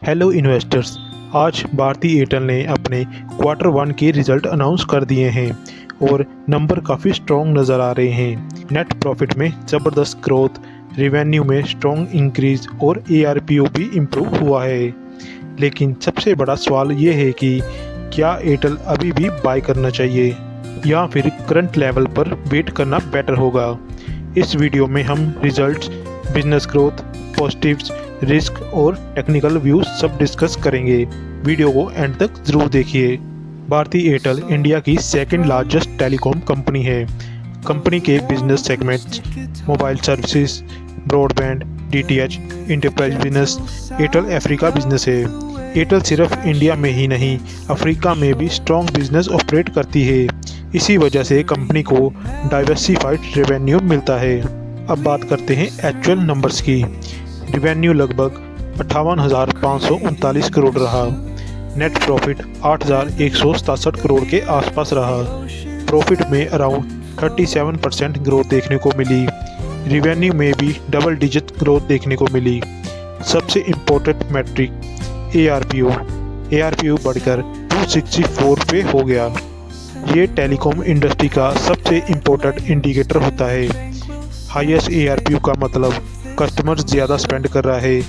Hello investors. आज Bharti Airtel ने अपने क्वार्टर वन के रिजल्ट अनाउंस कर दिए हैं और नंबर काफ़ी स्ट्रॉन्ग नज़र आ रहे हैं। नेट प्रॉफिट में ज़बरदस्त ग्रोथ, रेवेन्यू में स्ट्रॉन्ग इंक्रीज और एआरपीओ भी इम्प्रूव हुआ है। लेकिन सबसे बड़ा सवाल ये है कि क्या एयरटेल अभी भी बाय करना चाहिए या फिर करंट लेवल पर वेट करना बेटर होगा। इस वीडियो में हम results, business growth, positives, risk और टेक्निकल व्यूज सब डिस्कस करेंगे। वीडियो को एंड तक जरूर देखिए। भारती एयरटेल इंडिया की सेकंड लार्जेस्ट टेलीकॉम कंपनी है। कंपनी के business segments mobile services, broadband, DTH, enterprise business, Airtel Africa business है। एयरटेल सिर्फ इंडिया में ही नहीं, अफ्रीका में भी स्ट्रॉन्ग बिजनेस ऑपरेट करती है। इसी वजह से कंपनी को डाइवर्सिफाइड रेवेन्यू मिलता है। अब बात करते हैं एक्चुअल नंबर्स की। रेवेन्यू लगभग 58,539 करोड़ रहा। नेट प्रॉफिट 8,167 करोड़ के आसपास रहा। प्रॉफिट में अराउंड 37% ग्रोथ देखने को मिली। रेवेन्यू में भी डबल डिजिट ग्रोथ देखने को मिली। सबसे इम्पोर्टेंट मैट्रिक एआरपीओ बढ़कर 264 पे हो गया। ये टेलीकॉम इंडस्ट्री का सबसे इम्पोर्टेंट इंडिकेटर होता है। हाईएस्ट एआरपीओ का मतलब कस्टमर ज़्यादा स्पेंड कर रहा है।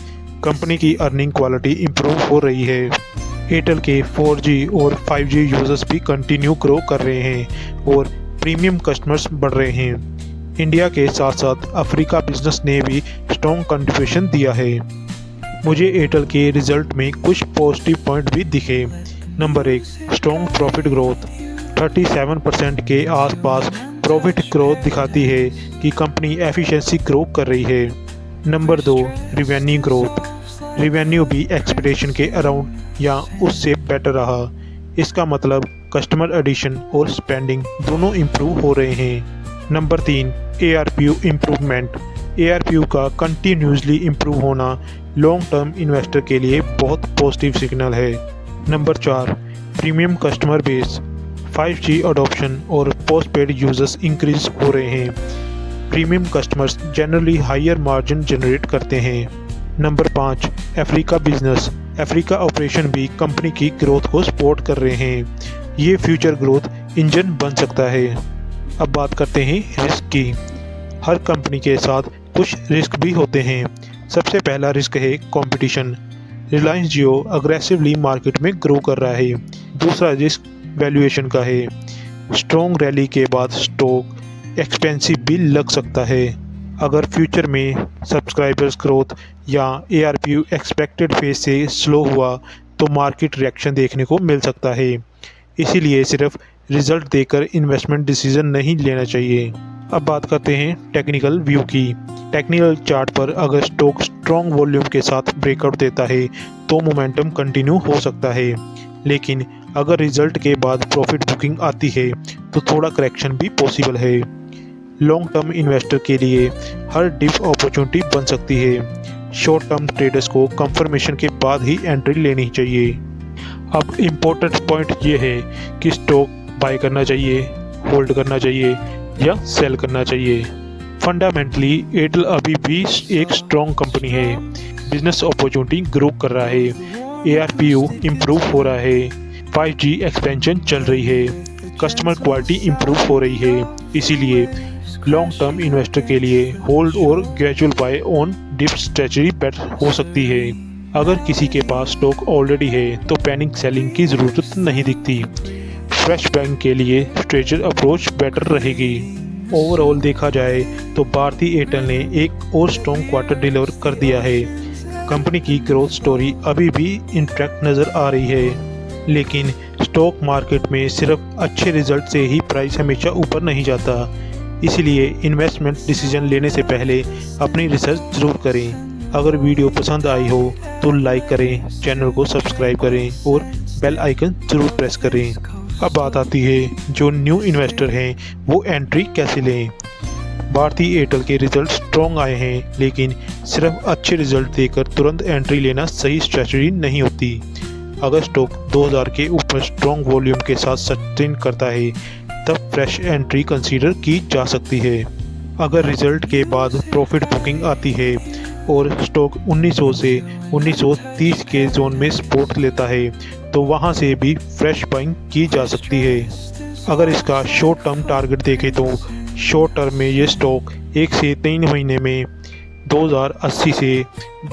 कंपनी की अर्निंग क्वालिटी इम्प्रूव हो रही है। एयरटेल के 4G और 5G यूजर्स भी कंटिन्यू ग्रो कर रहे हैं और प्रीमियम कस्टमर्स बढ़ रहे हैं। इंडिया के साथ साथ अफ्रीका बिजनेस ने भी स्ट्रॉन्ग कंट्रीब्यूशन दिया है। मुझे एयरटेल के रिजल्ट में कुछ पॉजिटिव पॉइंट भी दिखे। नंबर 1, स्ट्रॉन्ग प्रॉफिट ग्रोथ 37% के आसपास प्रॉफिट ग्रोथ दिखाती है कि कंपनी एफिशिएंसी ग्रो कर रही है। Number 2, revenue growth. रेवेन्यू भी एक्सपेक्टेशन के अराउंड या उससे बेटर रहा। इसका मतलब कस्टमर एडिशन और स्पेंडिंग दोनों इम्प्रूव हो रहे हैं। Number 3, ARPO improvement. एआरपीओ का कंटिन्यूसली इम्प्रूव होना लॉन्ग टर्म इन्वेस्टर के लिए बहुत पॉजिटिव सिग्नल है। Number 4, premium customer base. 5G adoption और पोस्टपेड यूजर्स इंक्रीज हो रहे हैं। Premium customers generally higher margin generate करते हैं। Number 5, Africa business. Africa operation भी कंपनी की ग्रोथ को सपोर्ट कर रहे हैं। ये फ्यूचर ग्रोथ इंजन बन सकता है। अब बात करते हैं रिस्क की। हर कंपनी के साथ कुछ रिस्क भी होते हैं। सबसे पहला रिस्क है कंपटीशन। रिलायंस जियो अग्रेसिवली मार्केट में ग्रो कर रहा है। दूसरा रिस्क वैल्यूएशन का है। स्ट्रॉन्ग रैली के बाद स्टॉक एक्सपेंसिव भी लग सकता है। अगर फ्यूचर में सब्सक्राइबर्स ग्रोथ या एआरपीओ एक्सपेक्टेड फेज से स्लो हुआ तो मार्केट रिएक्शन देखने को मिल सकता है। इसीलिए सिर्फ रिजल्ट देकर इन्वेस्टमेंट डिसीजन नहीं लेना चाहिए। अब बात करते हैं टेक्निकल व्यू की। टेक्निकल चार्ट पर अगर स्टॉक स्ट्रॉन्ग वॉल्यूम के साथ ब्रेकआउट देता है तो मोमेंटम कंटिन्यू हो सकता है। लेकिन अगर रिजल्ट के बाद प्रॉफिट बुकिंग आती है तो थोड़ा करेक्शन भी पॉसिबल है। लॉन्ग टर्म इन्वेस्टर के लिए हर डिप अपॉर्चुनिटी बन सकती है। शॉर्ट टर्म ट्रेडर्स को कंफर्मेशन के बाद ही एंट्री लेनी चाहिए। अब इम्पोर्टेंट पॉइंट ये है कि स्टॉक बाय करना चाहिए, होल्ड करना चाहिए या सेल करना चाहिए। फंडामेंटली एयरटेल अभी भी एक स्ट्रॉन्ग कंपनी है। बिजनेस अपॉर्चुनिटी ग्रो कर रहा है। एआरपीओ इम्प्रूव हो रहा है। 5G एक्सपेंशन चल रही है। कस्टमर क्वालिटी इम्प्रूव हो रही है। इसीलिए लॉन्ग टर्म इन्वेस्टर के लिए होल्ड और gradual buy on dip strategy better हो सकती है। अगर किसी के पास स्टॉक ऑलरेडी है तो पैनिक सेलिंग की ज़रूरत नहीं दिखती। फ्रेश बैंक के लिए स्ट्रेटजी अप्रोच बेटर रहेगी। ओवरऑल देखा जाए तो भारती एयरटेल ने एक और स्ट्रॉन्ग क्वार्टर डिलीवर कर दिया है। कंपनी की ग्रोथ स्टोरी अभी भी इंटैक्ट नज़र आ रही है। लेकिन स्टॉक मार्केट में सिर्फ अच्छे रिजल्ट से ही प्राइस हमेशा ऊपर नहीं जाता। इसलिए इन्वेस्टमेंट डिसीजन लेने से पहले अपनी रिसर्च ज़रूर करें। अगर वीडियो पसंद आई हो तो लाइक करें, चैनल को सब्सक्राइब करें और बेल आइकन ज़रूर प्रेस करें। अब बात आती है जो न्यू इन्वेस्टर हैं वो एंट्री कैसे लें। भारती एयरटेल के रिजल्ट स्ट्रॉन्ग आए हैं, लेकिन सिर्फ अच्छे रिजल्ट देकर तुरंत एंट्री लेना सही स्ट्रेटजी नहीं होती। अगर स्टॉक 2000 के ऊपर स्ट्रॉन्ग वॉल्यूम के साथ सस्टेन करता है तब फ्रेश एंट्री कंसीडर की जा सकती है। अगर रिजल्ट के बाद प्रॉफिट बुकिंग आती है और स्टॉक 1900 से 1930 के जोन में सपोर्ट लेता है तो वहां से भी फ्रेश बाइंग की जा सकती है। अगर इसका शॉर्ट टर्म टारगेट देखें तो शॉर्ट टर्म में ये स्टॉक 1 से 3 महीने में 2080 से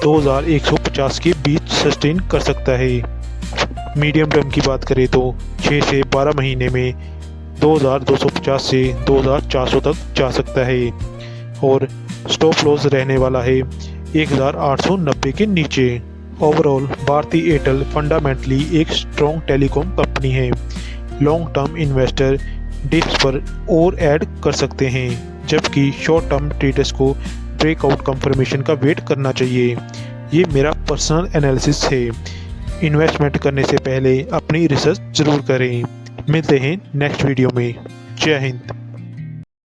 2150 के बीच सस्टेन कर सकता है। मीडियम टर्म की बात करें तो 6 से 12 महीने में 2250 से 2400 तक जा सकता है और स्टॉप लॉस रहने वाला है 1890 के नीचे। ओवरऑल भारती एयरटेल फंडामेंटली एक स्ट्रॉन्ग टेलीकॉम कंपनी है। लॉन्ग टर्म इन्वेस्टर डिप्स पर और ऐड कर सकते हैं, जबकि शॉर्ट टर्म ट्रेडर्स को ब्रेकआउट कंफर्मेशन का वेट करना चाहिए। ये मेरा पर्सनल एनालिसिस है। इन्वेस्टमेंट करने से पहले अपनी रिसर्च जरूर करें। मिलते हैं नेक्स्ट वीडियो में। जय हिंद।